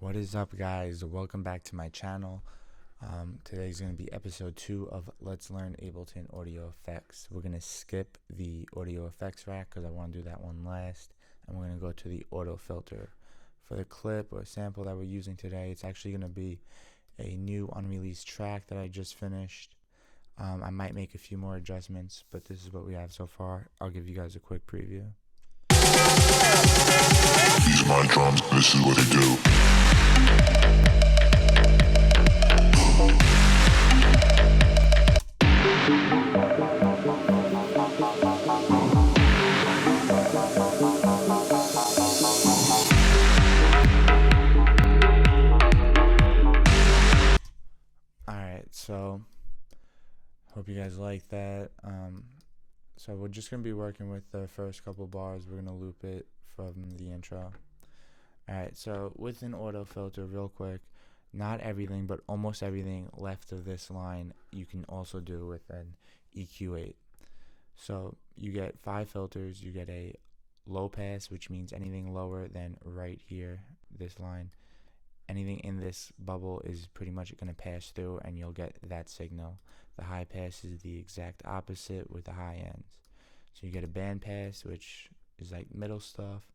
What is up, guys? Welcome back to my channel. Today's going to be episode 2 of Let's Learn Ableton Audio Effects. We're going to skip the audio effects rack because I want to do that one last, and we're going to go to the auto filter. For the clip or sample that we're using today, it's actually going to be a new unreleased track that I just finished. I might make a few more adjustments, but this is what we have so far. I'll give you guys a quick preview. These are my drums, this is what they do. Alright, so hope you guys like that. So we're just going to be working with the first couple bars. We're going to loop it from the intro. Alright, so with an auto filter, real quick, not everything, but almost everything left of this line you can also do with an EQ8. So you get 5 filters. You get a low pass, which means anything lower than right here, this line. Anything in this bubble is pretty much going to pass through and you'll get that signal. The high pass is the exact opposite with the high ends. So you get a band pass, which is like middle stuff,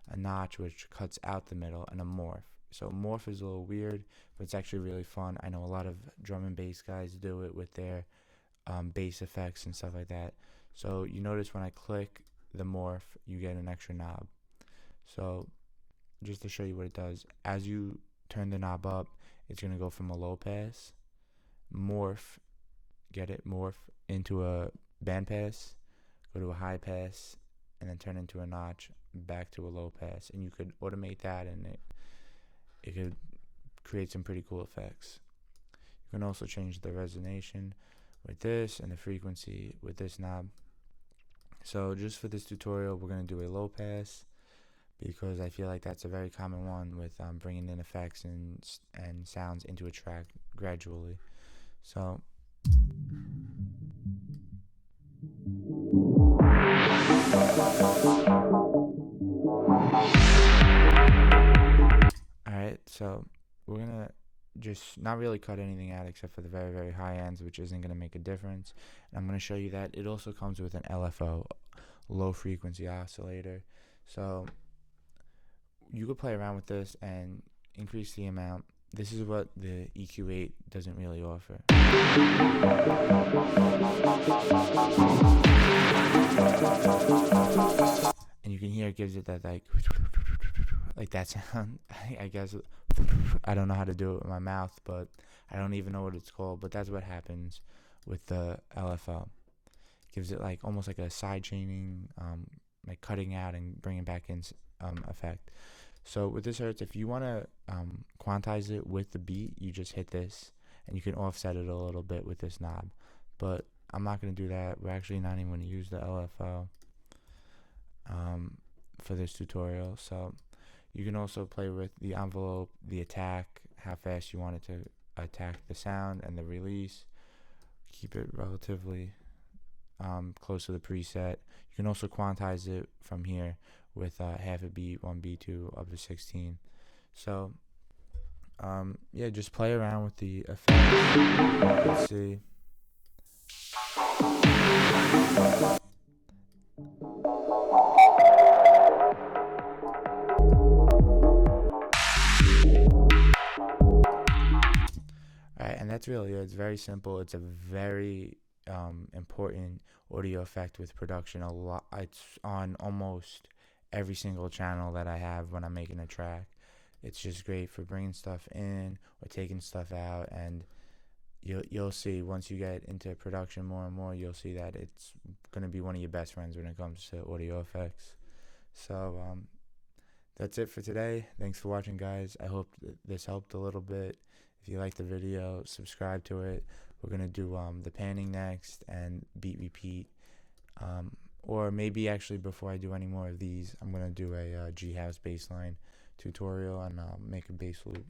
a notch, which cuts out the middle, and a morph. So morph is a little weird, but it's actually really fun. I know a lot of drum and bass guys do it with their bass effects and stuff like that. So you notice when I click the morph, you get an extra knob. So just to show you what it does, as you turn the knob up, it's going to go from a low pass, morph, get it, morph into a band pass, go to a high pass, and then turn into a notch, back to a low pass. And you could automate that, and it could create some pretty cool effects. You can also change the resonation with this and the frequency with this knob. So just for this tutorial, we're going to do a low pass, because I feel like that's a very common one with bringing in effects and sounds into a track gradually. So alright, so we're gonna just not really cut anything out except for the very, very high ends, which isn't going to make a difference. And I'm going to show you that it also comes with an LFO, low frequency oscillator. So you could play around with this and increase the amount. This is what the EQ8 doesn't really offer. And you can hear it gives it that like that sound. I guess I don't know how to do it with my mouth, but I don't even know what it's called, but that's what happens with the LFO. It gives it like almost like a side chaining, like cutting out and bringing back in effect. So with this hertz, if you want to quantize it with the beat, you just hit this, and you can offset it a little bit with this knob. But I'm not going to do that. We're actually not even going to use the LFO for this tutorial. So you can also play with the envelope, the attack, how fast you want it to attack the sound, and the release. Keep it relatively close to the preset. You can also quantize it from here with half a beat, 1 beat to up to 16. So yeah, just play around with the effects. Let's see. Alright, and that's really it. It's very simple. It's a very important audio effect with production. It's on almost every single channel that I have when I'm making a track. It's just great for bringing stuff in or taking stuff out, and you'll see once you get into production more and more, you'll see that it's going to be one of your best friends when it comes to audio effects. So that's it for today. Thanks for watching, guys. I hope this helped a little bit. If you liked the video, subscribe to it. We're going to do the panning next and beat repeat. Or maybe actually before I do any more of these, I'm going to do a G-House bass line tutorial and make a bass loop.